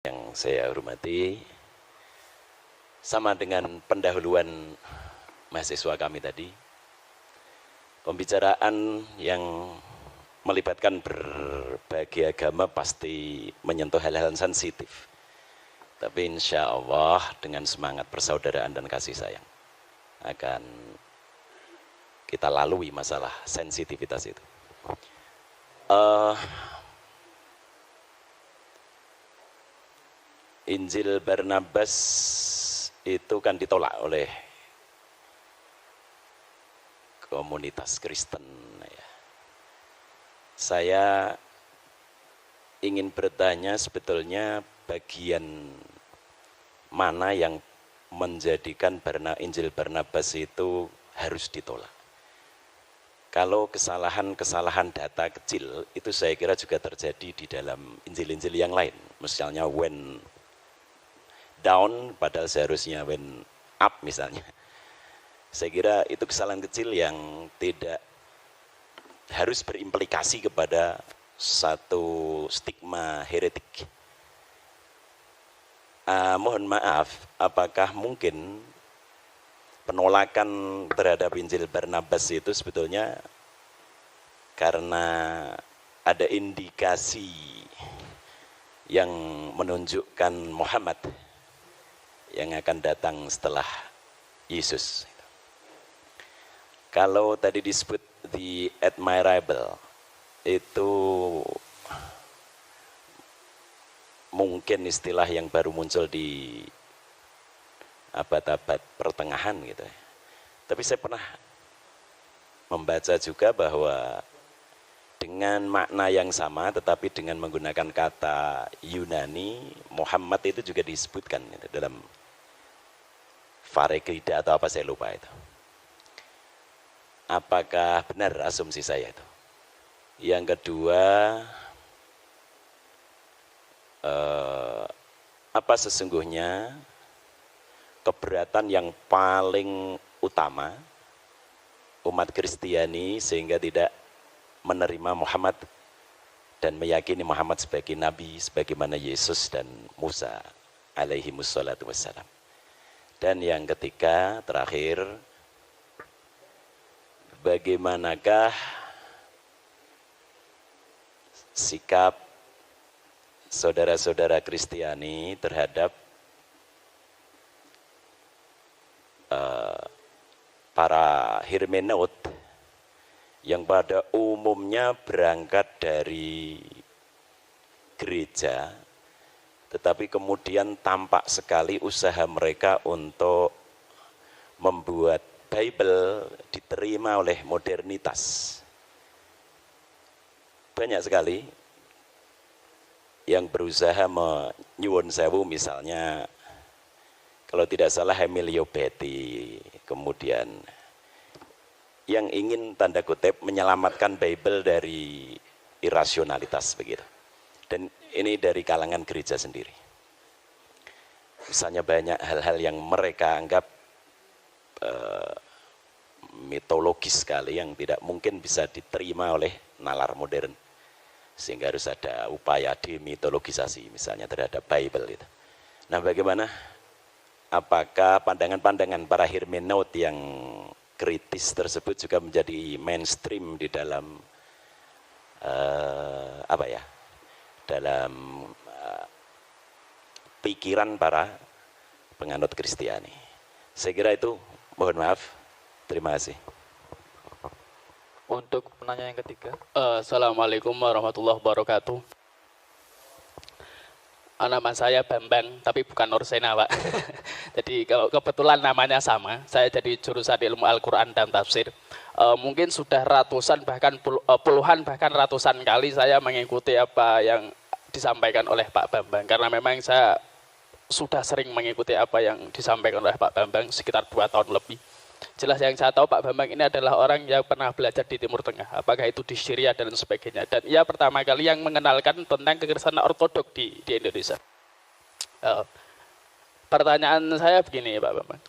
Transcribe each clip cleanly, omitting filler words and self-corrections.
Yang saya hormati, sama dengan pendahuluan mahasiswa kami tadi, pembicaraan yang melibatkan berbagai agama pasti menyentuh hal-hal sensitif. Tapi insya Allah dengan semangat persaudaraan dan kasih sayang akan kita lalui masalah sensitivitas itu. Injil Barnabas itu kan ditolak oleh komunitas Kristen. Saya ingin bertanya sebetulnya bagian mana yang menjadikan Injil Barnabas itu harus ditolak. Kalau kesalahan-kesalahan data kecil itu saya kira juga terjadi di dalam Injil-Injil yang lain. Misalnya when down padahal seharusnya when up misalnya. Saya kira itu kesalahan kecil yang tidak harus berimplikasi kepada satu stigma heretik. Mohon maaf, apakah mungkin penolakan terhadap Injil Barnabas itu sebetulnya karena ada indikasi yang menunjukkan Muhammad yang akan datang setelah Yesus. Kalau tadi disebut the admirable, itu mungkin istilah yang baru muncul di abad-abad pertengahan gitu ya. Tapi saya pernah membaca juga bahwa dengan makna yang sama tetapi dengan menggunakan kata Yunani, Muhammad itu juga disebutkan gitu, dalam Pharekrida atau apa saya lupa itu. Apakah benar asumsi saya itu? Yang kedua, apa sesungguhnya keberatan yang paling utama umat Kristiani sehingga tidak menerima Muhammad dan meyakini Muhammad sebagai nabi sebagaimana Yesus dan Musa alaihi wassalatu wassalam. Dan yang ketiga, terakhir, bagaimanakah sikap saudara-saudara Kristiani terhadap para hermeneut yang pada umumnya berangkat dari gereja, tetapi kemudian tampak sekali usaha mereka untuk membuat Bible diterima oleh modernitas. Banyak sekali yang berusaha menyuwun sewu, misalnya kalau tidak salah Emilio Betti, kemudian yang ingin tanda kutip menyelamatkan Bible dari irasionalitas begitu. Dan ini dari kalangan gereja sendiri. Misalnya banyak hal-hal yang mereka anggap mitologis sekali yang tidak mungkin bisa diterima oleh nalar modern. Sehingga harus ada upaya demitologisasi misalnya terhadap Bible itu. Nah, bagaimana? Apakah pandangan-pandangan para hermeneut yang kritis tersebut juga menjadi mainstream di dalam dalam pikiran para penganut Kristiani? Saya kira itu, mohon maaf, terima kasih. Untuk penanya yang ketiga, Assalamualaikum warahmatullahi wabarakatuh. Nama saya Bambang, tapi bukan Nursena, Pak. Jadi kalau kebetulan namanya sama, saya jadi jurusan ilmu Al-Quran dan Tafsir. Mungkin sudah ratusan, bahkan puluhan, bahkan ratusan kali saya mengikuti apa yang disampaikan oleh Pak Bambang. Karena memang saya sudah sering mengikuti apa yang disampaikan oleh Pak Bambang, sekitar 2 tahun lebih. Jelas yang saya tahu Pak Bambang ini adalah orang yang pernah belajar di Timur Tengah, apakah itu di Syria dan sebagainya. Dan ia pertama kali yang mengenalkan tentang kekristenan ortodok di Indonesia. Pertanyaan saya begini Pak Bambang,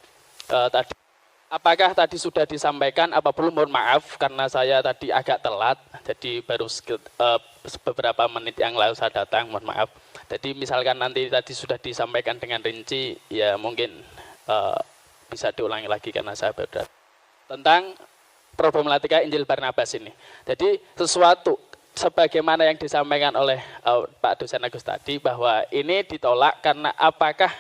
apakah tadi sudah disampaikan apa belum? Mohon maaf karena saya tadi agak telat, jadi baru beberapa menit yang lalu saya datang, mohon maaf. Jadi misalkan nanti tadi sudah disampaikan dengan rinci, ya mungkin bisa diulangi lagi karena saya baru tentang problematika Injil Barnabas ini. Jadi sesuatu sebagaimana yang disampaikan oleh Pak Dosen Agus tadi, bahwa ini ditolak karena apakah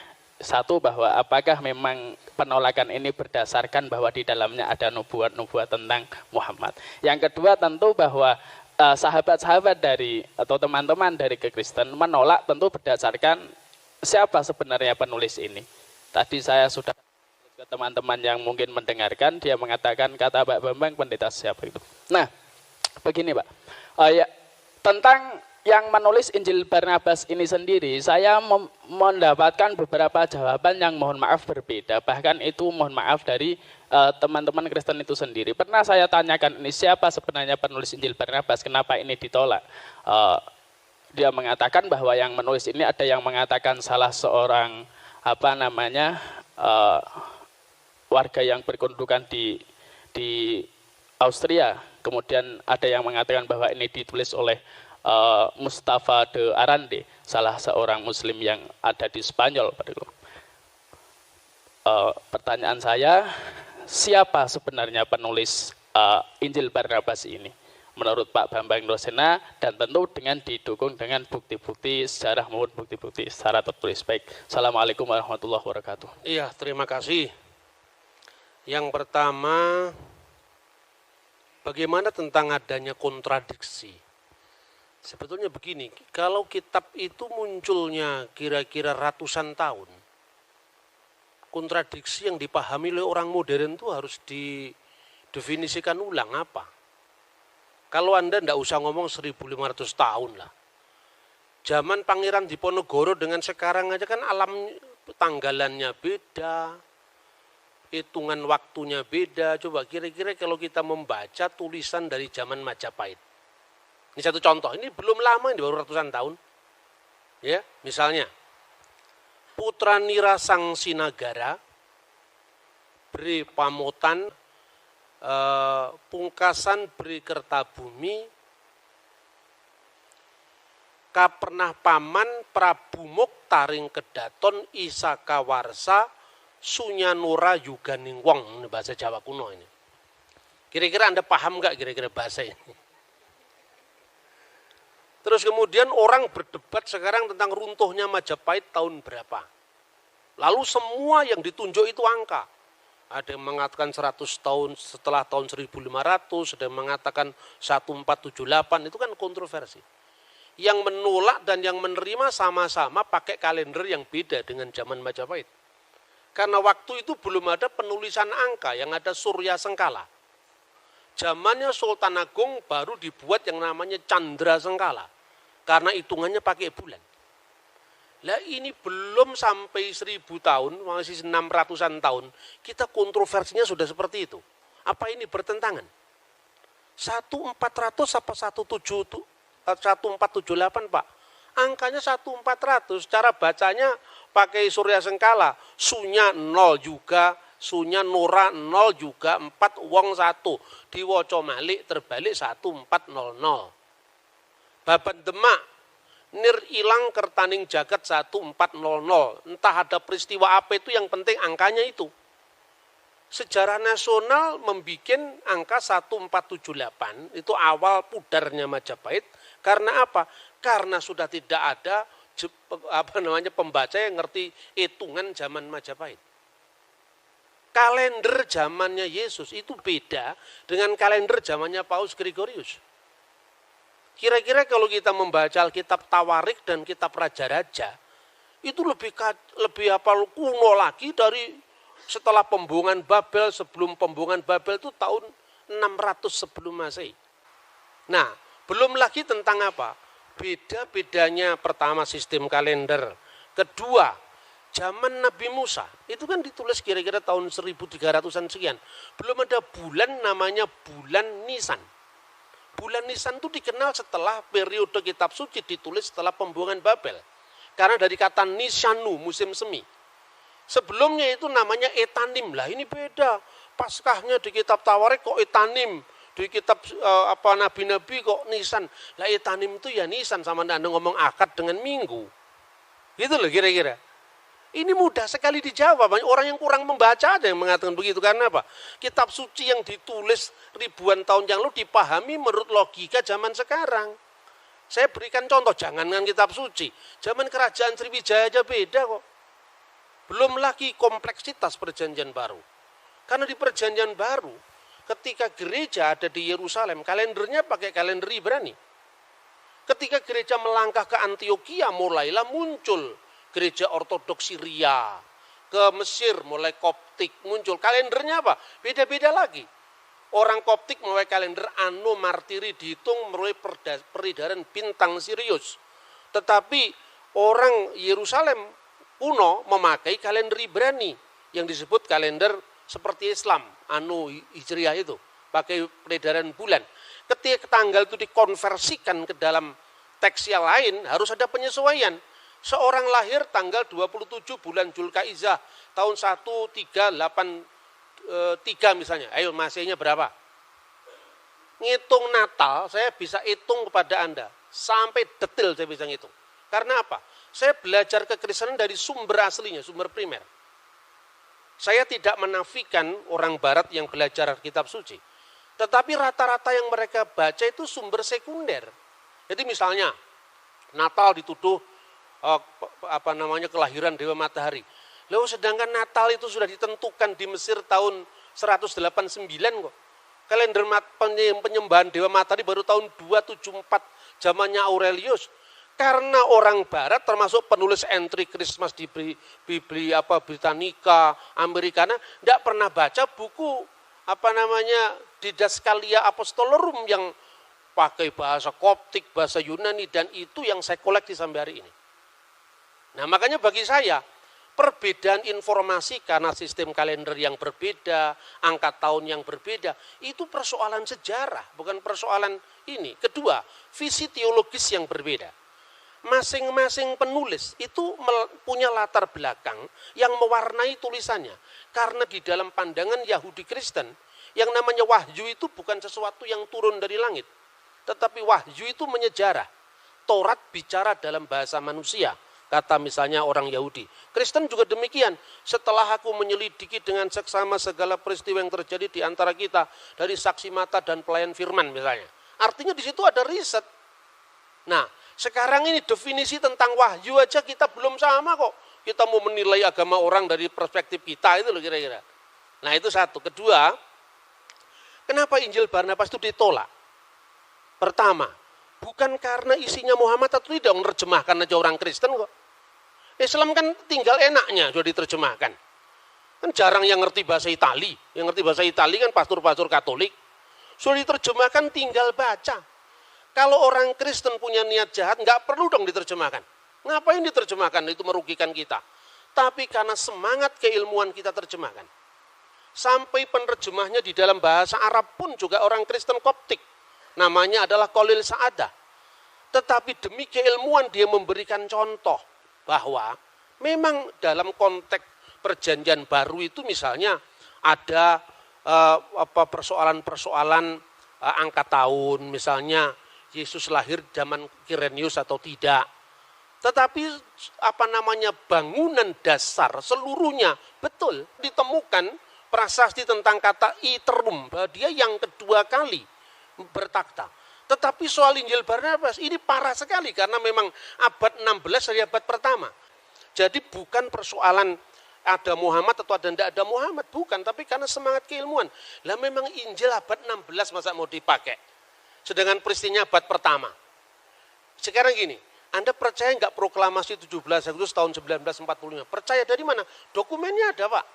memang penolakan ini berdasarkan bahwa di dalamnya ada nubuat-nubuat tentang Muhammad. Yang kedua tentu bahwa sahabat-sahabat dari atau teman-teman dari kekristen menolak tentu berdasarkan siapa sebenarnya penulis ini. Tadi saya sudah ke teman-teman yang mungkin mendengarkan, dia mengatakan kata Pak Bambang pendeta siapa itu. Nah, begini Pak, tentang yang menulis Injil Barnabas ini sendiri, saya mendapatkan beberapa jawaban yang mohon maaf berbeda. Bahkan itu mohon maaf dari teman-teman Kristen itu sendiri. Pernah saya tanyakan ini siapa sebenarnya penulis Injil Barnabas, kenapa ini ditolak? Dia mengatakan bahwa yang menulis ini ada yang mengatakan salah seorang warga yang berkedudukan di Austria. Kemudian ada yang mengatakan bahwa ini ditulis oleh Mustafa de Arande, salah seorang Muslim yang ada di Spanyol. Pertanyaan saya, siapa sebenarnya penulis Injil Barnabas ini? Menurut Pak Bambang Rosena, dan tentu dengan didukung dengan bukti-bukti sejarah maupun bukti-bukti secara tertulis. Baik, Assalamualaikum warahmatullahi wabarakatuh. Iya, terima kasih. Yang pertama, bagaimana tentang adanya kontradiksi? Sebetulnya begini, kalau kitab itu munculnya kira-kira ratusan tahun, kontradiksi yang dipahami oleh orang modern itu harus didefinisikan ulang apa. Kalau Anda tidak usah ngomong 1500 tahun lah. Zaman Pangeran Diponegoro dengan sekarang aja kan alam tanggalannya beda, hitungan waktunya beda. Coba kira-kira kalau kita membaca tulisan dari zaman Majapahit. Ini satu contoh, ini belum lama, ini baru ratusan tahun. Ya, misalnya, Putra Nira Sang Sinagara, Beri Pamotan, Pungkasan Beri Kertabumi, Kapernah Paman, Prabu Muktaring Kedaton, Isaka Warsa, Sunyanura Yuganing Wong. Ini bahasa Jawa kuno ini. Kira-kira Anda paham nggak kira-kira bahasa ini? Terus kemudian orang berdebat sekarang tentang runtuhnya Majapahit tahun berapa. Lalu semua yang ditunjuk itu angka. Ada yang mengatakan 100 tahun setelah tahun 1500, ada yang mengatakan 1478, itu kan kontroversi. Yang menolak dan yang menerima sama-sama pakai kalender yang beda dengan zaman Majapahit. Karena waktu itu belum ada penulisan angka, yang ada Surya Sengkala. Zamannya Sultan Agung baru dibuat yang namanya Candra Sengkala. Karena hitungannya pakai bulan. Lah ini belum sampai 1000 tahun, masih 600-an tahun, kita kontroversinya sudah seperti itu. Apa ini bertentangan? 1400 apa 1478 Pak? Angkanya 1400, cara bacanya pakai Surya Sengkala, Sunya 0 juga, Sunya Nora 0 juga, 4 wong 1. Diwoco malik terbalik 1400. Baban Demak, Nir ilang kertaning jagat 1400. Entah ada peristiwa apa itu, yang penting angkanya itu. Sejarah nasional membuat angka 1478, itu awal pudarnya Majapahit. Karena apa? Karena sudah tidak ada pembaca yang ngerti hitungan zaman Majapahit. Kalender zamannya Yesus itu beda dengan kalender zamannya Paus Gregorius. Kira-kira kalau kita membaca Alkitab Tawarik dan Kitab Raja-Raja, itu lebih kuno lagi dari setelah pembuangan Babel. Sebelum pembuangan Babel itu tahun 600 sebelum Masehi. Nah, belum lagi tentang apa? Beda-bedanya pertama sistem kalender. Kedua, zaman Nabi Musa, itu kan ditulis kira-kira tahun 1300-an sekian. Belum ada bulan namanya bulan Nisan. Bulan Nisan itu dikenal setelah periode kitab suci ditulis setelah pembuangan Babel. Karena dari kata Nisanu, musim semi. Sebelumnya itu namanya Etanim. Lah ini beda. Paskahnya di kitab Tawarik kok Etanim. Di kitab nabi-nabi kok Nisan. Lah Etanim itu ya Nisan, sama Anda ngomong akad dengan minggu. Gitu loh kira-kira. Ini mudah sekali dijawab. Banyak orang yang kurang membaca aja yang mengatakan begitu. Karena apa? Kitab suci yang ditulis ribuan tahun yang lalu dipahami menurut logika zaman sekarang. Saya berikan contoh, jangankan kitab suci. Zaman kerajaan Sriwijaya aja beda kok. Belum lagi kompleksitas perjanjian baru. Karena di perjanjian baru, ketika gereja ada di Yerusalem, kalendernya pakai kalender Ibrani. Ketika gereja melangkah ke Antioquia, mulailah muncul gereja ortodoks Syria. Ke Mesir, mulai Koptik muncul. Kalendernya apa? Beda-beda lagi. Orang Koptik mulai kalender Anno Martiri dihitung melalui peredaran bintang Sirius. Tetapi orang Yerusalem kuno memakai kalender Ibrani yang disebut kalender seperti Islam, Anno Hijriah itu, pakai peredaran bulan. Ketika tanggal itu dikonversikan ke dalam teks yang lain, harus ada penyesuaian. Seorang lahir tanggal 27 bulan Julkaizah tahun 1383 misalnya. Ayo Masehnya berapa? Ngitung Natal, saya bisa hitung kepada Anda. Sampai detail saya bisa ngitung. Karena apa? Saya belajar kekristenan dari sumber aslinya, sumber primer. Saya tidak menafikan orang barat yang belajar kitab suci. Tetapi rata-rata yang mereka baca itu sumber sekunder. Jadi misalnya, Natal dituduh kelahiran Dewa Matahari. Lalu sedangkan Natal itu sudah ditentukan di Mesir tahun 189 kok. Kalender penyembahan Dewa Matahari baru tahun 274 zamannya Aurelius. Karena orang barat termasuk penulis entry Christmas di Britannica, Americana, tidak pernah baca buku Didaskalia Apostolorum yang pakai bahasa Koptik, bahasa Yunani, dan itu yang saya koleksi sampai hari ini. Nah makanya bagi saya, perbedaan informasi karena sistem kalender yang berbeda, angka tahun yang berbeda, itu persoalan sejarah, bukan persoalan ini. Kedua, visi teologis yang berbeda. Masing-masing penulis itu punya latar belakang yang mewarnai tulisannya. Karena di dalam pandangan Yahudi Kristen, yang namanya wahyu itu bukan sesuatu yang turun dari langit. Tetapi wahyu itu menyejarah. Taurat bicara dalam bahasa manusia, kata misalnya orang Yahudi. Kristen juga demikian. Setelah aku menyelidiki dengan seksama segala peristiwa yang terjadi di antara kita, dari saksi mata dan pelayan firman misalnya. Artinya di situ ada riset. Nah, sekarang ini definisi tentang wahyu aja kita belum sama kok. Kita mau menilai agama orang dari perspektif kita, itu loh kira-kira. Nah itu satu. Kedua, kenapa Injil Barnabas itu ditolak? Pertama, bukan karena isinya Muhammad atau tidak menerjemahkan aja orang Kristen kok. Islam kan tinggal enaknya sudah diterjemahkan. Kan jarang yang ngerti bahasa Itali. Yang ngerti bahasa Itali kan pastor-pastor Katolik. Sudah diterjemahkan tinggal baca. Kalau orang Kristen punya niat jahat, nggak perlu dong diterjemahkan. Ngapain diterjemahkan? Itu merugikan kita. Tapi karena semangat keilmuan kita terjemahkan. Sampai penerjemahnya di dalam bahasa Arab pun juga orang Kristen Koptik. Namanya adalah Khalil Sa'adah. Tetapi demi keilmuan dia memberikan contoh bahwa memang dalam konteks perjanjian baru itu misalnya ada persoalan-persoalan angka tahun, misalnya Yesus lahir zaman Kirenius atau tidak. Tetapi bangunan dasar seluruhnya betul ditemukan prasasti tentang kata iterum, bahwa dia yang kedua kali bertakhta. Tetapi soal Injil Barnabas ini parah sekali karena memang abad 16 dari abad pertama. Jadi bukan persoalan ada Muhammad atau ada tidak ada Muhammad, bukan, tapi karena semangat keilmuan. Lah memang Injil abad 16 masa mau dipakai? Sedangkan peristiwanya abad pertama. Sekarang gini, Anda percaya nggak proklamasi 17 Agustus tahun 1945? Percaya dari mana? Dokumennya ada Pak.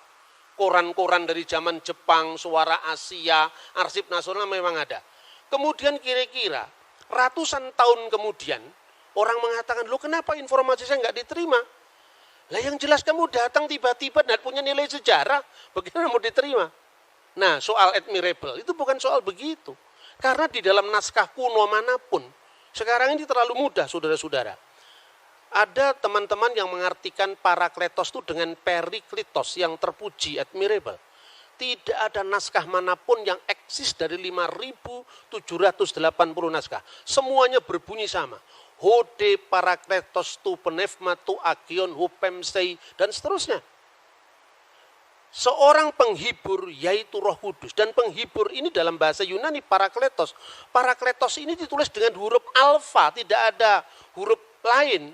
Koran-koran dari zaman Jepang, Suara Asia, Arsip Nasional memang ada. Kemudian kira-kira ratusan tahun kemudian, orang mengatakan, loh kenapa informasi saya nggak diterima? Lah yang jelas kamu datang tiba-tiba dan punya nilai sejarah, bagaimana mau diterima? Nah soal admirable, itu bukan soal begitu. Karena di dalam naskah kuno manapun, sekarang ini terlalu mudah saudara-saudara. Ada teman-teman yang mengartikan Parakletos itu dengan Periklitos yang terpuji, admirable. Tidak ada naskah manapun yang eksis dari 5.780 naskah. Semuanya berbunyi sama. Hode parakletos tu penefma tu agion hupemsei, dan seterusnya. Seorang penghibur yaitu Roh Kudus. Dan penghibur ini dalam bahasa Yunani parakletos. Parakletos ini ditulis dengan huruf alfa, tidak ada huruf lain.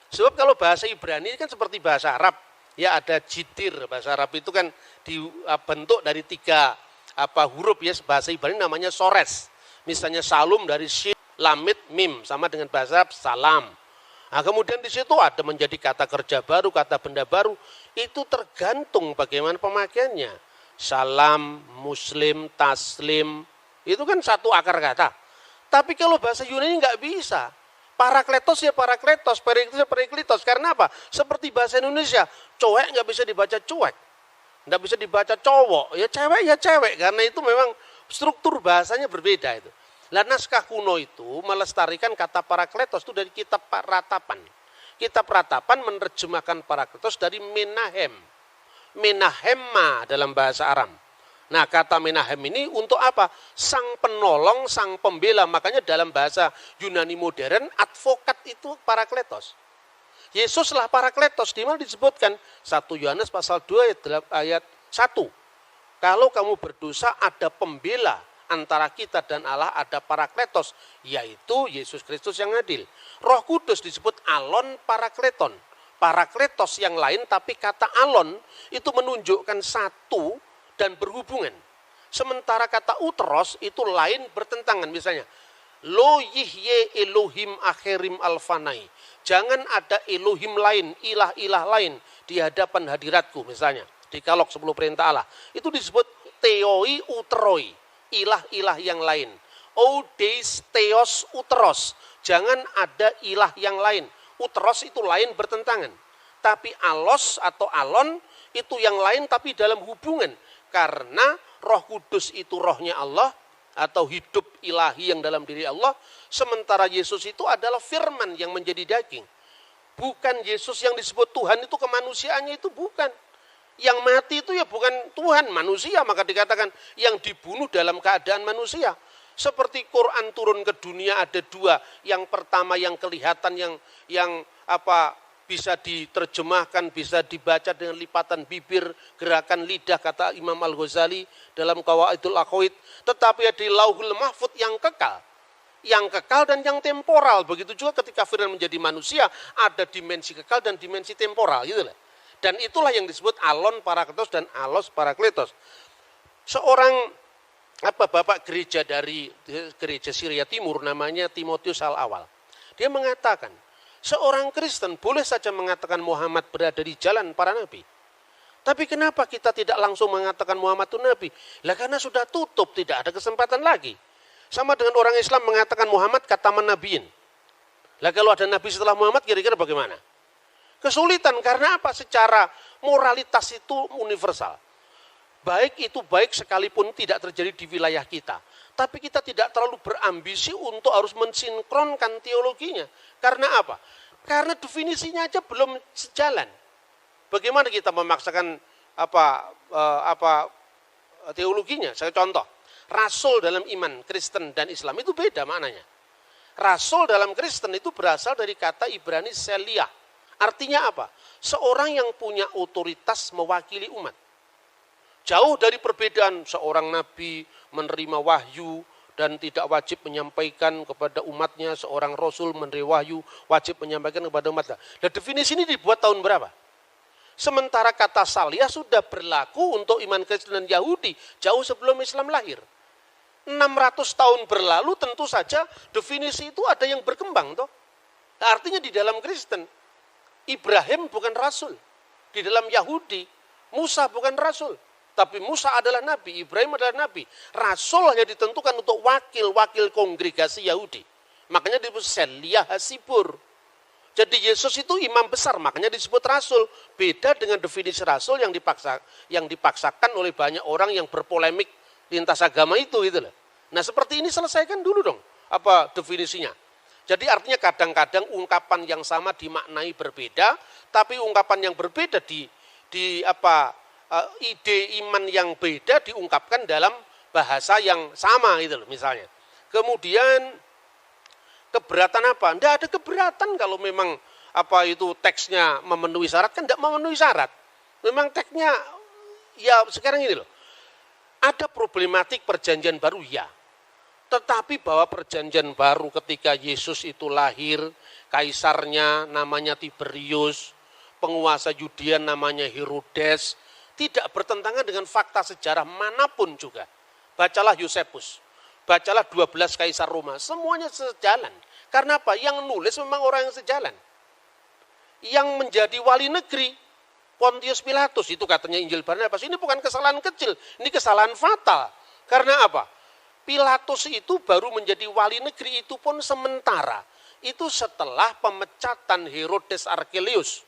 Sebab kalau bahasa Ibrani kan seperti bahasa Arab. Ya ada jitir, bahasa Arab itu kan dibentuk dari 3 huruf ya, bahasa Ibrani namanya sores. Misalnya salum dari shin, lamit, mim, sama dengan bahasa Arab salam. Nah, kemudian di situ ada menjadi kata kerja baru, kata benda baru. Itu tergantung bagaimana pemakaiannya. Salam, muslim, taslim, itu kan satu akar kata. Tapi kalau bahasa Yunani nggak bisa. Parakletos ya parakletos, periklitos ya periklitos. Karena apa? Seperti bahasa Indonesia, cowek nggak bisa dibaca cuek. Nggak bisa dibaca cowok, ya cewek. Karena itu memang struktur bahasanya berbeda itu. Lah naskah kuno itu melestarikan kata parakletos itu dari kitab Ratapan. Kitab Ratapan menerjemahkan parakletos dari menahem. Menahemma dalam bahasa Aram. Nah kata menahem ini untuk apa? Sang penolong, sang pembela. Makanya dalam bahasa Yunani modern, advokat itu parakletos. Yesuslah parakletos. Di mana disebutkan 1 Yohanes pasal 2 ayat 1. Kalau kamu berdosa ada pembela antara kita dan Allah, ada parakletos, yaitu Yesus Kristus yang adil. Roh Kudus disebut alon parakleton. Parakletos yang lain, tapi kata alon itu menunjukkan satu dan berhubungan. Sementara kata uteros itu lain bertentangan. Misalnya, lo yihye Elohim akhirim alfanai. Jangan ada Elohim lain, ilah-ilah lain di hadapan hadiratku. Misalnya, di Kalok 10 perintah Allah. Itu disebut theoi uteroi. Ilah-ilah yang lain. Odeis theos uteros. Jangan ada ilah yang lain. Uteros itu lain bertentangan. Tapi alos atau alon itu yang lain tapi dalam hubungan. Karena Roh Kudus itu rohnya Allah atau hidup ilahi yang dalam diri Allah. Sementara Yesus itu adalah firman yang menjadi daging. Bukan Yesus yang disebut Tuhan itu kemanusiaannya itu bukan. Yang mati itu ya bukan Tuhan, manusia, maka dikatakan yang dibunuh dalam keadaan manusia. Seperti Quran turun ke dunia ada 2. Yang pertama yang kelihatan yang bisa diterjemahkan, bisa dibaca dengan lipatan bibir, gerakan lidah, kata Imam Al-Ghazali dalam Qawaidul Aqaid. Tetapi ada Lauhul Mahfud yang kekal. Yang kekal dan yang temporal. Begitu juga ketika firman menjadi manusia, ada dimensi kekal dan dimensi temporal, gitu lah. Dan itulah yang disebut alon parakletos dan alos parakletos. Seorang bapak gereja dari gereja Syria Timur namanya Timotius Al-Awal. Dia mengatakan, seorang Kristen boleh saja mengatakan Muhammad berada di jalan para nabi. Tapi kenapa kita tidak langsung mengatakan Muhammad itu nabi? Lah karena sudah tutup, tidak ada kesempatan lagi. Sama dengan orang Islam mengatakan Muhammad kataman nabiin. Lah kalau ada nabi setelah Muhammad kira-kira bagaimana? Kesulitan karena apa? Secara moralitas itu universal. Baik itu baik sekalipun tidak terjadi di wilayah kita. Tapi kita tidak terlalu berambisi untuk harus mensinkronkan teologinya. Karena apa? Karena definisinya aja belum sejalan. Bagaimana kita memaksakan teologinya? Saya contoh. Rasul dalam iman Kristen dan Islam itu beda maknanya. Rasul dalam Kristen itu berasal dari kata Ibrani Selia. Artinya apa? Seorang yang punya otoritas mewakili umat. Jauh dari perbedaan seorang nabi menerima wahyu dan tidak wajib menyampaikan kepada umatnya, seorang rasul menerima wahyu wajib menyampaikan kepada umatnya. Dan definisi ini dibuat tahun berapa? Sementara kata Salia sudah berlaku untuk iman Kristen dan Yahudi jauh sebelum Islam lahir. 600 tahun berlalu tentu saja definisi itu ada yang berkembang toh. Nah, artinya di dalam Kristen Ibrahim bukan rasul. Di dalam Yahudi, Musa bukan rasul. Tapi Musa adalah nabi, Ibrahim adalah nabi. Rasul hanya ditentukan untuk wakil-wakil kongregasi Yahudi. Makanya disebut Selia Hasibur. Jadi Yesus itu imam besar, makanya disebut rasul. Beda dengan definisi rasul yang dipaksakan oleh banyak orang yang berpolemik lintas agama itu. Gitu loh. Nah seperti ini selesaikan dulu dong apa definisinya. Jadi artinya kadang-kadang ungkapan yang sama dimaknai berbeda, tapi ungkapan yang berbeda ide iman yang beda diungkapkan dalam bahasa yang sama gitu loh misalnya. Kemudian Keberatan apa? Tidak ada keberatan kalau memang apa itu teksnya memenuhi syarat, kan tidak memenuhi syarat. Memang teksnya ya sekarang ini loh. Ada problematik perjanjian baru ya. Tetapi bahwa perjanjian baru ketika Yesus itu lahir, kaisarnya namanya Tiberius, penguasa Yudea namanya Herodes, tidak bertentangan dengan fakta sejarah manapun juga. Bacalah Yosefus, bacalah 12 kaisar Roma, semuanya sejalan. Karena apa? Yang nulis memang orang yang sejalan. Yang menjadi wali negeri, Pontius Pilatus, itu katanya Injil Barnabas, ini bukan kesalahan kecil, ini kesalahan fatal. Karena apa? Pilatus itu baru menjadi wali negeri, itu pun sementara. Itu setelah pemecatan Herodes Archelaus.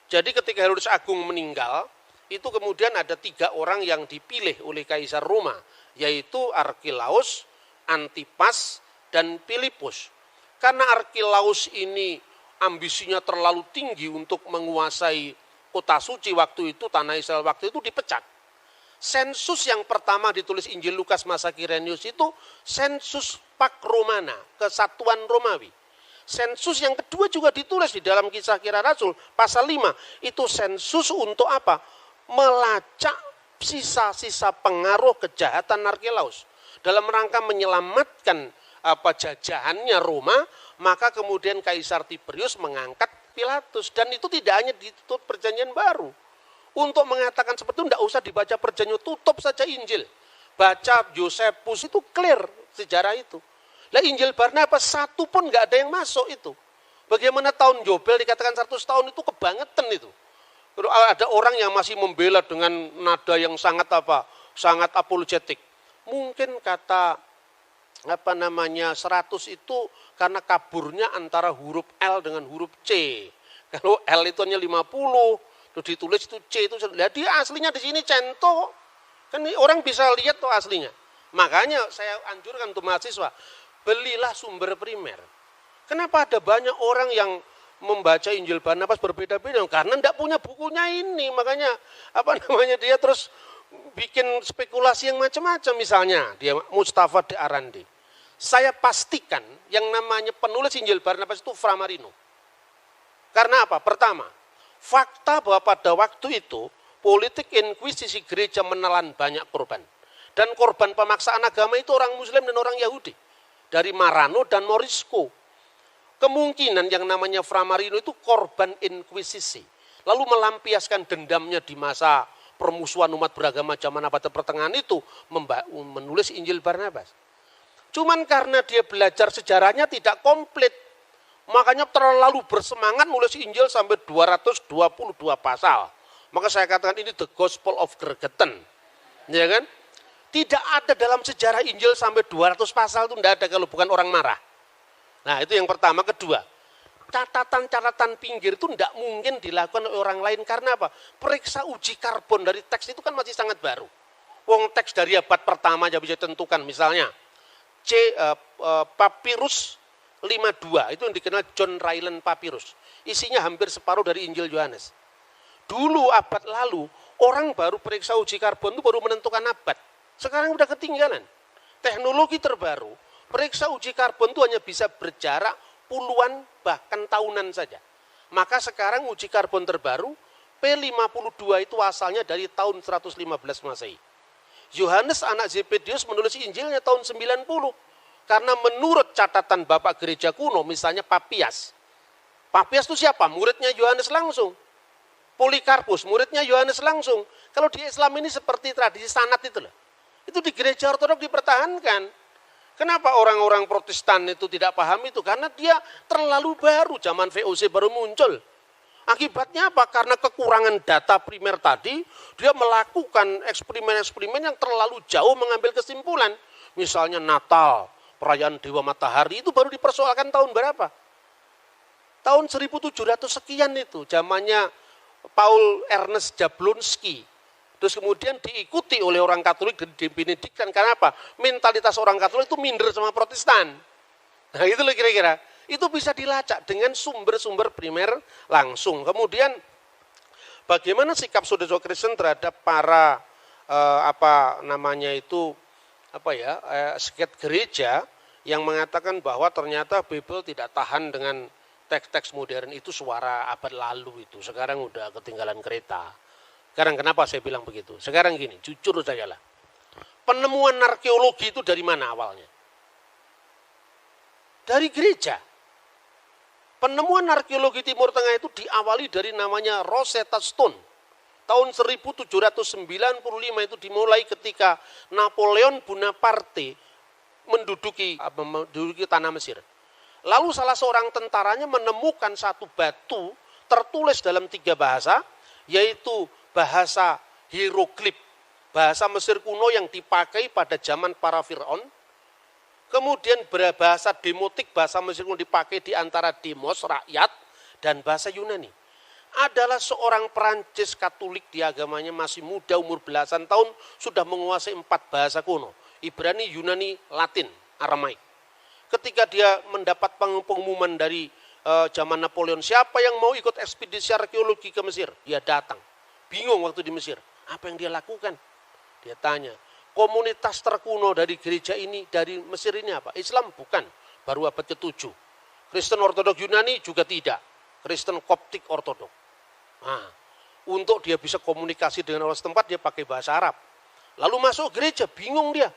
Jadi ketika Herodes Agung meninggal, itu kemudian ada 3 orang yang dipilih oleh Kaisar Roma, yaitu Archelaus, Antipas, dan Filipus. Karena Archelaus ini ambisinya terlalu tinggi untuk menguasai kota suci waktu itu, tanah Israel waktu itu, dipecat. Sensus yang pertama ditulis Injil Lukas masa Kirenius itu sensus Pax Romana, kesatuan Romawi. Sensus yang kedua juga ditulis di dalam Kisah Kira Rasul pasal 5, itu sensus untuk apa? Melacak sisa-sisa pengaruh kejahatan Archelaus. Dalam rangka menyelamatkan jajahannya Roma, maka kemudian Kaisar Tiberius mengangkat Pilatus, dan itu tidak hanya ditutup perjanjian baru. Untuk mengatakan seperti itu tidak usah dibaca perjanjian, tutup saja Injil. Baca Yosefus, itu clear sejarah itu. Lah Injil Barnabas satu pun nggak ada yang masuk itu. Bagaimana tahun Yobel dikatakan 100 tahun itu kebangetan itu. Ada orang yang masih membela dengan nada yang sangat sangat apologetik. Mungkin kata 100 itu karena kaburnya antara huruf L dengan huruf C. Kalau L itu hanya 50, terus ditulis itu C itu, dia aslinya di sini cento. Kan orang bisa lihat tuh aslinya. Makanya saya anjurkan untuk mahasiswa, belilah sumber primer. Kenapa ada banyak orang yang membaca Injil Barnabas berbeda-beda? Karena tidak punya bukunya ini. Makanya dia terus bikin spekulasi yang macam-macam. Misalnya dia Mustafa de Arandi. Saya pastikan yang namanya penulis Injil Barnabas itu Framarino. Karena apa? Pertama, fakta bahwa pada waktu itu politik inkuisisi gereja menelan banyak korban. Dan korban pemaksaan agama itu orang Muslim dan orang Yahudi. Dari Marano dan Morisco. Kemungkinan yang namanya Framarino itu korban inkuisisi. Lalu melampiaskan dendamnya di masa permusuhan umat beragama zaman abad pertengahan itu, menulis Injil Barnabas. Cuman karena dia belajar sejarahnya tidak komplit, makanya terlalu bersemangat nulis Injil sampai 222 pasal. Maka saya katakan ini the gospel of Gregetan. Ya kan? Tidak ada dalam sejarah Injil sampai 200 pasal itu tidak ada kalau bukan orang marah. Nah itu yang pertama. Kedua, catatan-catatan pinggir itu tidak mungkin dilakukan oleh orang lain. Karena apa? Periksa uji karbon dari teks itu kan masih sangat baru. Wong teks dari abad pertama aja bisa ditentukan. Misalnya Papyrus 52, itu yang dikenal John Ryland Papyrus. Isinya hampir separuh dari Injil Yohanes. Dulu abad lalu, orang baru periksa uji karbon itu baru menentukan abad. Sekarang udah ketinggalan. Teknologi terbaru, periksa uji karbon itu hanya bisa berjarak puluhan bahkan tahunan saja. Maka sekarang uji karbon terbaru, P52 itu asalnya dari tahun 115 Masehi. Yohanes anak Zebedius menulis Injilnya tahun 90. Karena menurut catatan Bapak Gereja kuno, misalnya Papias. Papias itu siapa? Muridnya Yohanes langsung. Polikarpus, muridnya Yohanes langsung. Kalau di Islam ini seperti tradisi sanad itu loh. Itu di gereja ortodok dipertahankan. Kenapa orang-orang Protestan itu tidak paham itu? Karena dia terlalu baru, zaman VOC baru muncul. Akibatnya apa? Karena kekurangan data primer tadi, dia melakukan eksperimen-eksperimen yang terlalu jauh mengambil kesimpulan. Misalnya Natal, perayaan Dewa Matahari itu baru dipersoalkan tahun berapa? Tahun 1700 sekian itu, zamannya Paul Ernest Jablonski. Terus kemudian diikuti oleh orang Katolik dan dibenedikkan. Karena apa? Mentalitas orang Katolik itu minder sama Protestan. Nah itu loh kira-kira. Itu bisa dilacak dengan sumber-sumber primer langsung. Kemudian bagaimana sikap saudara Kristen terhadap para seket gereja yang mengatakan bahwa ternyata Bible tidak tahan dengan teks-teks modern itu suara abad lalu itu. Sekarang udah ketinggalan kereta. Sekarang kenapa saya bilang begitu? Sekarang gini, jujur saja lah. Penemuan arkeologi itu dari mana awalnya? Dari gereja. Penemuan arkeologi Timur Tengah itu diawali dari namanya Rosetta Stone. Tahun 1795 itu dimulai ketika Napoleon Bonaparte menduduki tanah Mesir. Lalu salah seorang tentaranya menemukan satu batu tertulis dalam 3 bahasa, yaitu bahasa hieroglif, bahasa Mesir kuno yang dipakai pada zaman para Fir'aun. Kemudian bahasa demotik, bahasa Mesir kuno dipakai di antara demos, rakyat, dan bahasa Yunani. Adalah seorang Perancis Katolik, di agamanya masih muda, umur belasan tahun, sudah menguasai 4 bahasa kuno. Ibrani, Yunani, Latin, Aramaik. Ketika dia mendapat pengumuman dari zaman Napoleon, siapa yang mau ikut ekspedisi arkeologi ke Mesir? Dia datang. Bingung waktu di Mesir. Apa yang dia lakukan? Dia tanya, komunitas terkuno dari gereja ini, dari Mesir ini apa? Islam bukan, baru abad ke-7. Kristen Ortodok Yunani juga tidak. Kristen Koptik Ortodok. Nah, untuk dia bisa komunikasi dengan orang setempat, dia pakai bahasa Arab. Lalu masuk gereja, bingung dia.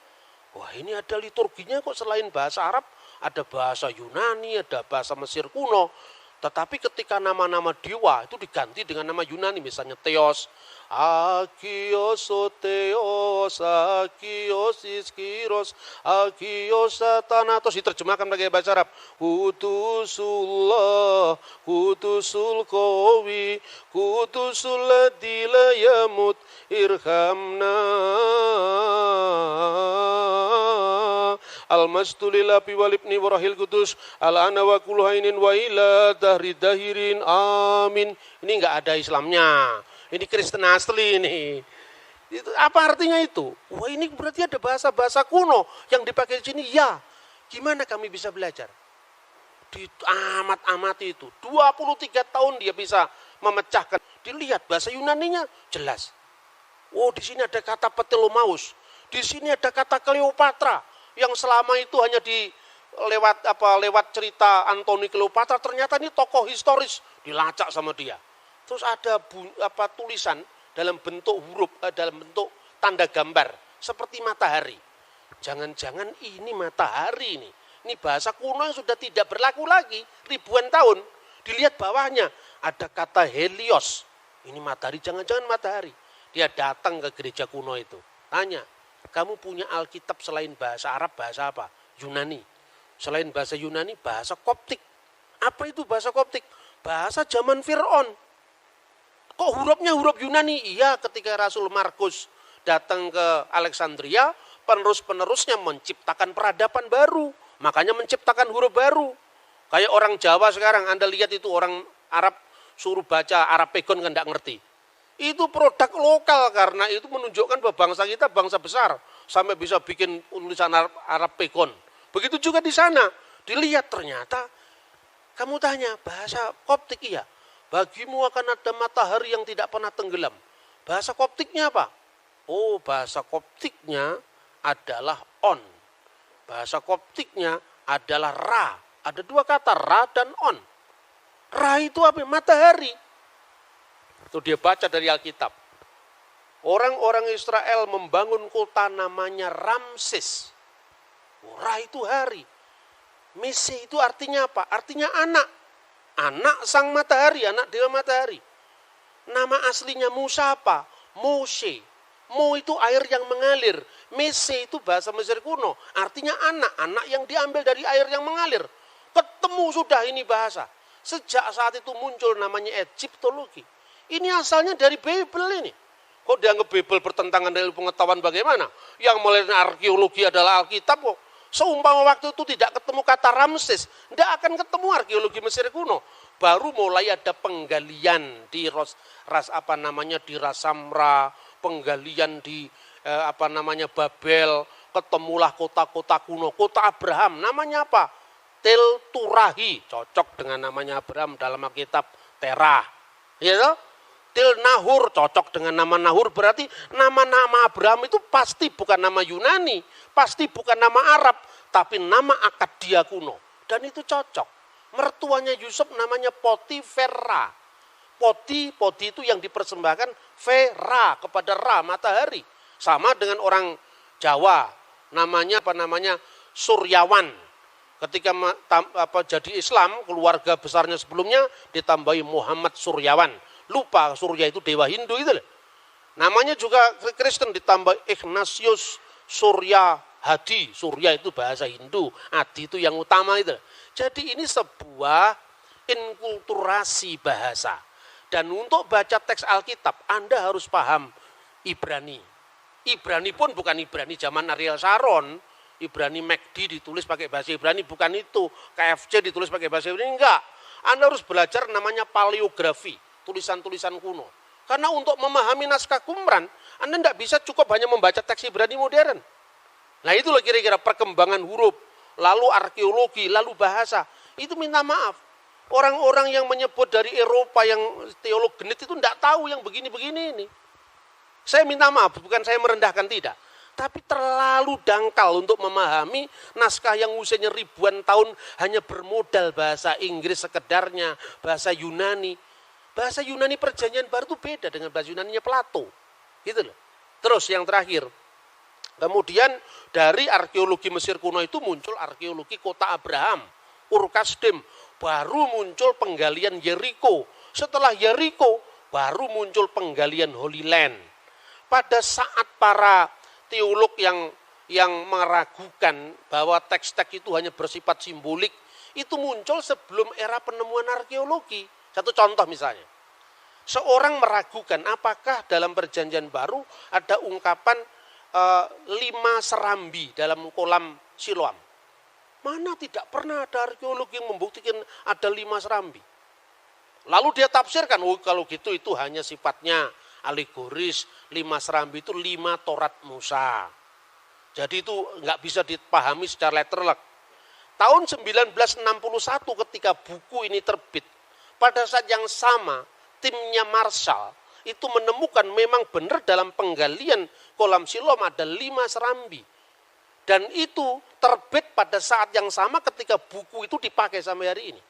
Wah, ini ada liturginya kok selain bahasa Arab, ada bahasa Yunani, ada bahasa Mesir kuno. Tetapi ketika nama-nama dewa itu diganti dengan nama Yunani, misalnya Theos, Agios, Theos, Agios, Iskiros, Agios, Thanatos, diterjemahkan pakai bahasa Arab. Kudusullah, Kudusul Qawi, Kudusul Ladzi la yamut, irhamna. Al-Masdulil Abi Walibni Warahil Kudus Al-Ana wa Kulhainin wa ila Dahri Dahirin Amin. Ini enggak ada Islamnya. Ini Kristen asli ini. Itu, apa artinya itu? Wah, ini berarti ada bahasa-bahasa kuno yang dipakai di sini. Ya, gimana kami bisa belajar? Di amat-amati itu. 23 tahun dia bisa memecahkan. Dilihat bahasa Yunaninya jelas. Oh, di sini ada kata Ptolomaus. Di sini ada kata Kleopatra. Yang selama itu hanya lewat cerita Antoni Kleopatra, ternyata ini tokoh historis, dilacak sama dia. Terus ada tulisan dalam bentuk huruf, dalam bentuk tanda gambar seperti matahari. Jangan-jangan ini matahari ini. Ini bahasa kuno yang sudah tidak berlaku lagi ribuan tahun. Dilihat bawahnya ada kata Helios. Ini matahari, jangan-jangan matahari. Dia datang ke gereja kuno itu, tanya, kamu punya Alkitab selain bahasa Arab, bahasa apa? Yunani. Selain bahasa Yunani, bahasa Koptik. Apa itu bahasa Koptik? Bahasa zaman Fir'aun. Kok hurufnya huruf Yunani? Iya, ketika Rasul Markus datang ke Alexandria, penerus-penerusnya menciptakan peradaban baru. Makanya menciptakan huruf baru. Kayak orang Jawa sekarang, Anda lihat itu orang Arab suruh baca Arab Pegon kan tidak ngerti. Itu produk lokal karena itu menunjukkan bahwa bangsa kita bangsa besar sampai bisa bikin tulisan Arab Pegon. Begitu juga di sana. Dilihat ternyata kamu tanya bahasa Koptik, iya. Bagimu akan ada matahari yang tidak pernah tenggelam. Bahasa Koptiknya apa? Oh, bahasa Koptiknya adalah on. Bahasa Koptiknya adalah ra. Ada 2 kata, ra dan on. Ra itu apa? Matahari. Itu dia baca dari Alkitab. Orang-orang Israel membangun kota namanya Ramses. Ra itu hari. Mese itu artinya apa? Artinya anak. Anak sang matahari, anak dewa matahari. Nama aslinya Musa apa? Moshe. Mo itu air yang mengalir. Mese itu bahasa Mesir kuno. Artinya anak. Anak yang diambil dari air yang mengalir. Ketemu sudah ini bahasa. Sejak saat itu muncul namanya Egyptologi. Ini asalnya dari Bible ini. Kok dianggap Bible bertentangan dengan pengetahuan bagaimana? Yang mulai arkeologi adalah Alkitab kok. Seumpama waktu itu tidak ketemu kata Ramses, tidak akan ketemu arkeologi Mesir kuno. Baru mulai ada penggalian di di Rasamra, penggalian di Babel, ketemulah kota-kota kuno, kota Abraham. Namanya apa? Tel Turahi, cocok dengan namanya Abraham dalam Alkitab Terah. Ya toh? Til Nahur, cocok dengan nama Nahur, berarti nama-nama Abraham itu pasti bukan nama Yunani, pasti bukan nama Arab, Tetapi nama akad dia kuno. Dan itu cocok. Mertuanya Yusuf namanya Potifera. Poti itu yang dipersembahkan Vera kepada Ra, matahari. Sama dengan orang Jawa, namanya Suryawan. Ketika jadi Islam, keluarga besarnya sebelumnya ditambahi Muhammad Suryawan. Lupa Surya itu dewa Hindu itu. Namanya juga Kristen ditambah Ignatius Surya Hadi. Surya itu bahasa Hindu, Hadi itu yang utama itu. Jadi ini sebuah inkulturasi bahasa. Dan untuk baca teks Alkitab, Anda harus paham Ibrani. Ibrani pun bukan Ibrani zaman Ariel Sharon. Ibrani MacD ditulis pakai bahasa Ibrani, bukan itu. KFC ditulis pakai bahasa Ibrani, enggak. Anda harus belajar namanya paleografi, tulisan-tulisan kuno. Karena untuk memahami naskah Qumran, Anda tidak bisa cukup hanya membaca teks Ibrani modern. Nah itulah kira-kira perkembangan huruf, lalu arkeologi, lalu bahasa. Itu minta maaf. Orang-orang yang menyebut dari Eropa yang teolog genit itu tidak tahu yang begini-begini ini. Saya minta maaf, bukan saya merendahkan, tidak. Tapi terlalu dangkal untuk memahami naskah yang usianya ribuan tahun hanya bermodal bahasa Inggris sekedarnya, bahasa Yunani. Bahasa Yunani Perjanjian Baru itu beda dengan bahasa Yunaninya Plato. Gitu loh. Terus yang terakhir, kemudian dari arkeologi Mesir kuno itu muncul arkeologi kota Abraham, Ur-Kasdim, baru muncul penggalian Yeriko. Setelah Yeriko, baru muncul penggalian Holy Land. Pada saat para teolog yang meragukan bahwa teks-teks itu hanya bersifat simbolik, itu muncul sebelum era penemuan arkeologi. Satu contoh misalnya, seorang meragukan apakah dalam Perjanjian Baru ada ungkapan 5 serambi dalam kolam Siloam. Mana tidak pernah ada arkeolog yang membuktikan ada 5 serambi. Lalu dia tafsirkan, oh kalau gitu itu hanya sifatnya alegoris, 5 serambi itu 5 Torat Musa. Jadi itu nggak bisa dipahami secara literal. Tahun 1961 ketika buku ini terbit, pada saat yang sama timnya Marshall itu menemukan memang benar dalam penggalian kolam Siloam ada 5 serambi. Dan itu terbit pada saat yang sama ketika buku itu dipakai sampai hari ini.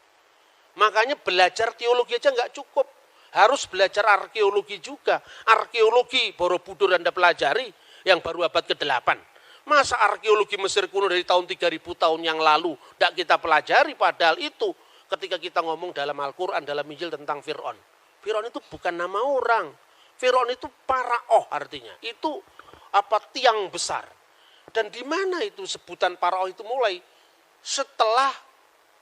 Makanya belajar teologi aja nggak cukup. Harus belajar arkeologi juga. Arkeologi Borobudur Anda pelajari yang baru abad ke-8. Masa arkeologi Mesir kuno dari tahun 3000 tahun yang lalu tidak kita pelajari, padahal itu ketika kita ngomong dalam Al-Quran, dalam Injil tentang Fir'aun. Fir'aun itu bukan nama orang. Fir'aun itu paraoh artinya. Itu tiang besar. Dan di mana itu sebutan paraoh itu mulai? Setelah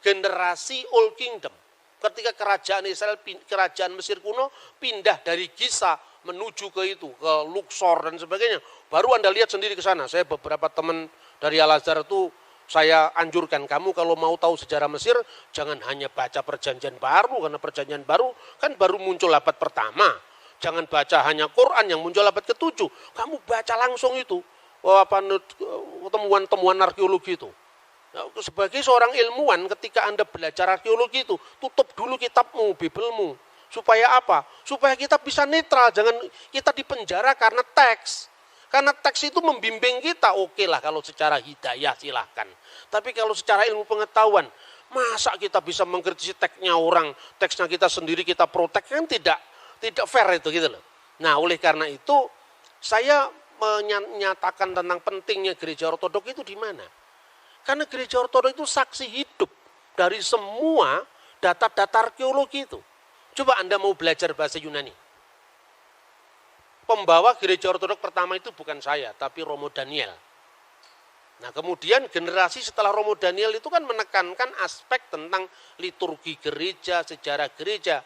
generasi Old Kingdom. Ketika kerajaan Israel, kerajaan Mesir kuno pindah dari Giza menuju ke Luxor dan sebagainya. Baru Anda lihat sendiri ke sana. Saya beberapa teman dari Al-Azhar itu saya anjurkan kamu kalau mau tahu sejarah Mesir, jangan hanya baca Perjanjian Baru, karena Perjanjian Baru kan baru muncul abad pertama. Jangan baca hanya Quran yang muncul abad ke-7. Kamu baca langsung itu, temuan-temuan arkeologi itu. Nah, sebagai seorang ilmuwan, ketika Anda belajar arkeologi itu, tutup dulu kitabmu, Bibelmu. Supaya apa? Supaya kita bisa netral, jangan kita dipenjara karena teks. Karena teks itu membimbing kita, oke lah kalau secara hidayah silahkan. Tapi kalau secara ilmu pengetahuan, masa kita bisa mengkritisi teksnya orang, teksnya kita sendiri kita protek, kan tidak fair itu gitu loh. Nah oleh karena itu, saya menyatakan tentang pentingnya gereja ortodok itu di mana? Karena gereja ortodok itu saksi hidup dari semua data-data arkeologi itu. Coba Anda mau belajar bahasa Yunani. Pembawa gereja ortodok pertama itu bukan saya, tapi Romo Daniel. Nah kemudian generasi setelah Romo Daniel itu kan menekankan aspek tentang liturgi gereja, sejarah gereja.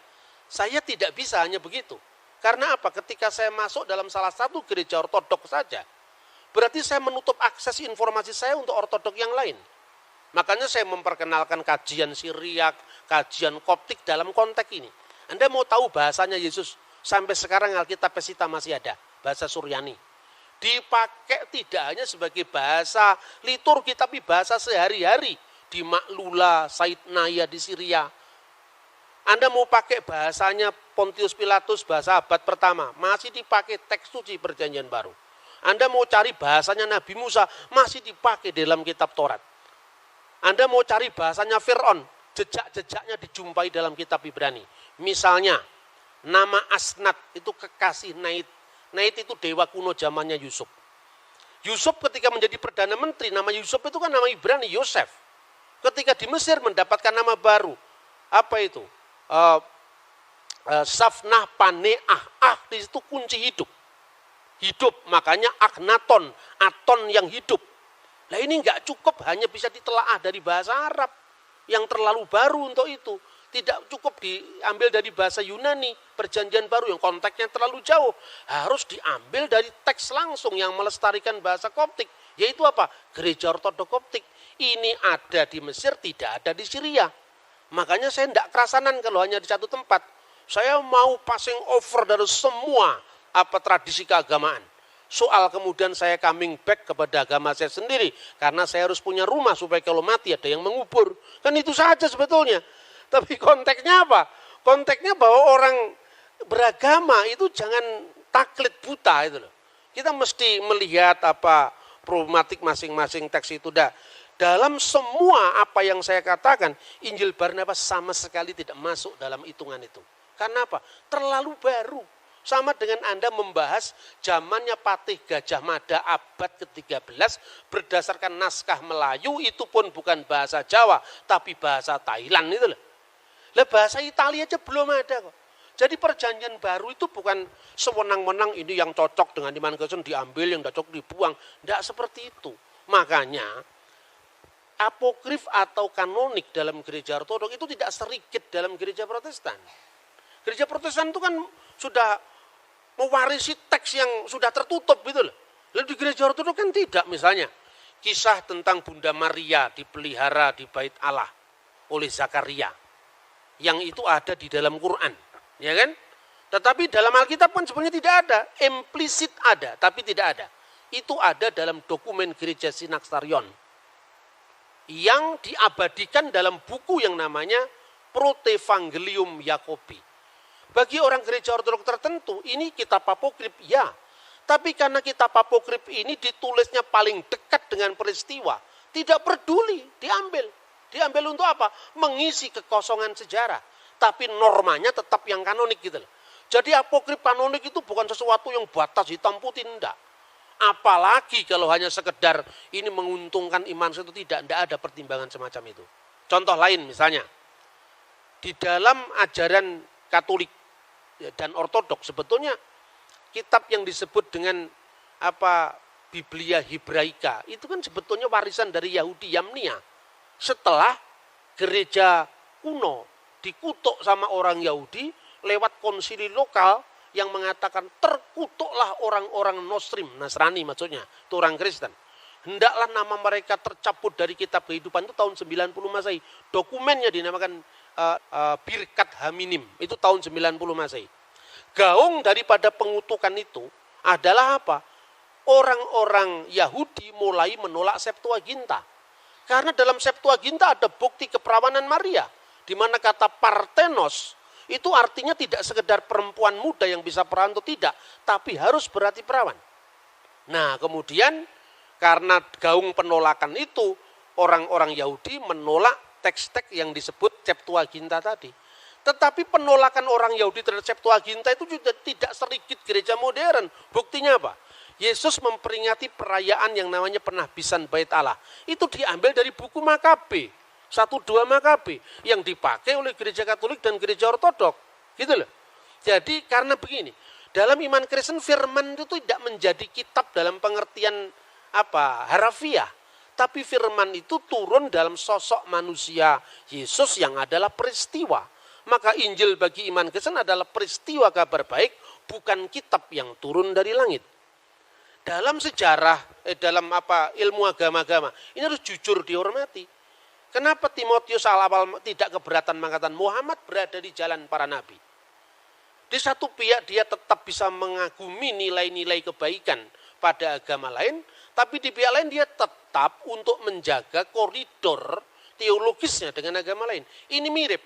Saya tidak bisa hanya begitu. Karena apa? Ketika saya masuk dalam salah satu gereja ortodok saja, berarti saya menutup akses informasi saya untuk ortodok yang lain. Makanya saya memperkenalkan kajian Syriak, kajian Koptik dalam konteks ini. Anda mau tahu bahasanya Yesus? Sampai sekarang Alkitab Pesita masih ada, bahasa Suryani. Dipakai tidak hanya sebagai bahasa liturgi, tapi bahasa sehari-hari. Di Maklula, Said Naya di Syria. Anda mau pakai bahasanya Pontius Pilatus, bahasa abad pertama, masih dipakai teks suci Perjanjian Baru. Anda mau cari bahasanya Nabi Musa, masih dipakai dalam kitab Taurat. Anda mau cari bahasanya Fir'aun, jejak-jejaknya dijumpai dalam kitab Ibrani. Misalnya, nama Asnat itu kekasih Nait. Nait itu dewa kuno zamannya Yusuf. Yusuf ketika menjadi Perdana Menteri, nama Yusuf itu kan nama Ibrani, Yosef. Ketika di Mesir mendapatkan nama baru. Apa itu? Safnah Paneah. Di situ kunci hidup. Hidup, makanya Akhenaton, Aton yang hidup. Nah ini nggak cukup hanya bisa ditelaah dari bahasa Arab yang terlalu baru untuk itu. Tidak cukup diambil dari bahasa Yunani, perjanjian baru yang konteksnya terlalu jauh. Harus diambil dari teks langsung yang melestarikan bahasa Koptik. Yaitu apa? Gereja Ortodok Koptik. Ini ada di Mesir, tidak ada di Syria. Makanya saya tidak kerasanan kalau hanya di satu tempat. Saya mau passing over dari semua tradisi keagamaan. Soal kemudian saya coming back kepada agama saya sendiri. Karena saya harus punya rumah supaya kalau mati ada yang mengubur. Kan itu saja sebetulnya. Tapi konteksnya apa? Konteksnya bahwa orang beragama itu jangan taklid buta itu loh. Kita mesti melihat problematik masing-masing teks itu. Dalam semua apa yang saya katakan, Injil Barnabas sama sekali tidak masuk dalam hitungan itu. Karena apa? Terlalu baru. Sama dengan Anda membahas zamannya Patih Gajah Mada abad ke-13 berdasarkan naskah Melayu, itu pun bukan bahasa Jawa, tapi bahasa Thailand itu loh. Lah bahasa Italia aja belum ada kok. Jadi perjanjian baru itu bukan sewenang-wenang ini yang cocok dengan iman Kristen diambil, yang tidak cocok dibuang. Tidak seperti itu. Makanya apokrif atau kanonik dalam gereja Ortodok itu tidak serikit dalam gereja Protestan. Gereja Protestan itu kan sudah mewarisi teks yang sudah tertutup gitu loh. Lalu di gereja Ortodok kan tidak, misalnya kisah tentang Bunda Maria dipelihara di Bait Allah oleh Zakaria. Yang itu ada di dalam Quran, ya kan? Tetapi dalam Alkitab kan sebenarnya tidak ada, implisit ada, tapi tidak ada. Itu ada dalam dokumen gereja Synaxarion yang diabadikan dalam buku yang namanya Protevangelium Yakobi. Bagi orang gereja Ortodok tertentu, ini kitab apokrif, ya. Tapi karena kitab apokrif ini ditulisnya paling dekat dengan peristiwa, tidak peduli, diambil. Diambil untuk apa? Mengisi kekosongan sejarah. Tapi normanya tetap yang kanonik gitu loh. Jadi apokrif kanonik itu bukan sesuatu yang batas hitam putih, enggak. Apalagi kalau hanya sekedar ini menguntungkan iman itu, tidak ada pertimbangan semacam itu. Contoh lain misalnya, di dalam ajaran Katolik dan Ortodok sebetulnya kitab yang disebut dengan Biblia Hebraika itu kan sebetulnya warisan dari Yahudi Yamnia. Setelah gereja kuno dikutuk sama orang Yahudi lewat konsili lokal yang mengatakan terkutuklah orang-orang Nasrani maksudnya, itu orang Kristen. Hendaklah nama mereka tercabut dari kitab kehidupan, itu tahun 90 Masehi. Dokumennya dinamakan Birkat Haminim, itu tahun 90 Masehi. Gaung daripada pengutukan itu adalah apa? Orang-orang Yahudi mulai menolak Septuaginta. Karena dalam Septuaginta ada bukti keperawanan Maria, di mana kata Parthenos itu artinya tidak sekedar perempuan muda yang bisa perawan atau tidak, tapi harus berarti perawan. Nah, kemudian karena gaung penolakan itu, orang-orang Yahudi menolak teks-teks yang disebut Septuaginta tadi. Tetapi penolakan orang Yahudi terhadap Septuaginta itu juga tidak sedikit gereja modern. Buktinya apa? Yesus memperingati perayaan yang namanya penahbisan Bait Allah. Itu diambil dari buku Makabe, 1-2 Makabe, yang dipakai oleh gereja Katolik dan gereja Ortodok. Gitu loh. Jadi karena begini, dalam iman Kristen firman itu tidak menjadi kitab dalam pengertian harafiah. Tapi firman itu turun dalam sosok manusia Yesus yang adalah peristiwa. Maka Injil bagi iman Kristen adalah peristiwa kabar baik, bukan kitab yang turun dari langit. Dalam sejarah, dalam ilmu agama-agama, ini harus jujur dihormati. Kenapa Timotius awal tidak keberatan mengatakan Muhammad berada di jalan para nabi? Di satu pihak dia tetap bisa mengagumi nilai-nilai kebaikan pada agama lain, tapi di pihak lain dia tetap untuk menjaga koridor teologisnya dengan agama lain. Ini mirip.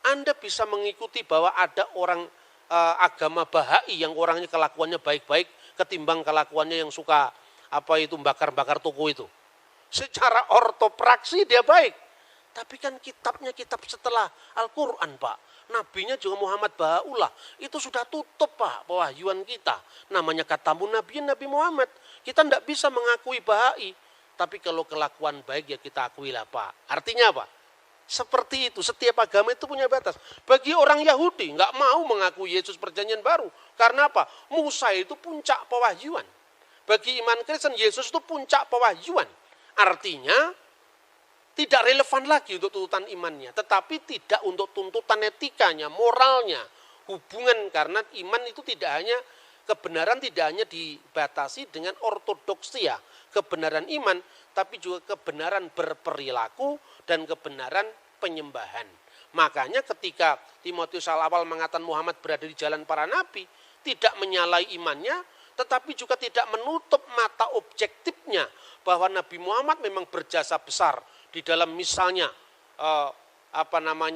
Anda bisa mengikuti bahwa ada orang agama Bahai yang orangnya kelakuannya baik-baik ketimbang kelakuannya yang suka bakar-bakar toko itu. secara ortopraksi dia baik. Tapi kan kitabnya kitab setelah Al-Quran, Pak. Nabinya juga Muhammad Ba'ullah. Itu sudah tutup, Pak, pewahyuan kita. Namanya katamu Nabi Muhammad. Kita tidak bisa mengakui Bahai. Tapi kalau kelakuan baik ya kita akui lah, Pak. Artinya apa? Seperti itu, setiap agama itu punya batas. Bagi orang Yahudi, nggak mau mengakui Yesus perjanjian baru. Karena apa? Musa itu puncak pewahyuan. Bagi iman Kristen, Yesus itu puncak pewahyuan. Artinya, tidak relevan lagi untuk tuntutan imannya. Tetapi tidak untuk tuntutan etikanya, moralnya, hubungan. Karena iman itu tidak hanya, kebenaran tidak hanya dibatasi dengan ortodoksia, kebenaran iman, tapi juga kebenaran berperilaku dan kebenaran penyembahan. Makanya ketika Timotius awal mengatakan Muhammad berada di jalan para nabi, tidak menyalai imannya, tetapi juga tidak menutup mata objektifnya bahwa Nabi Muhammad memang berjasa besar di dalam misalnya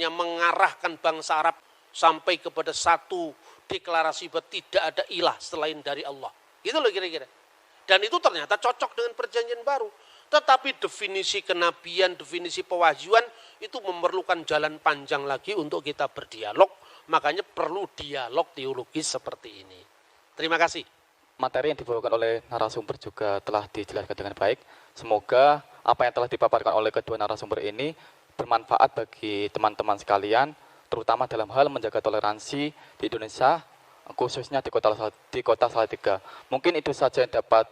mengarahkan bangsa Arab sampai kepada satu deklarasi bahwa tidak ada ilah selain dari Allah. Gitu loh kira-kira. Dan itu ternyata cocok dengan perjanjian baru. Tetapi definisi kenabian, definisi pewahyuan itu memerlukan jalan panjang lagi untuk kita berdialog. Makanya perlu dialog teologis seperti ini. Terima kasih. Materi yang dibawakan oleh narasumber juga telah dijelaskan dengan baik. Semoga apa yang telah dipaparkan oleh kedua narasumber ini bermanfaat bagi teman-teman sekalian, terutama dalam hal menjaga toleransi di Indonesia, khususnya di kota Salatiga. Mungkin itu saja yang dapat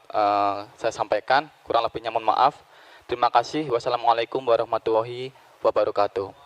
saya sampaikan, kurang lebihnya mohon maaf. Terima kasih. Wassalamualaikum warahmatullahi wabarakatuh.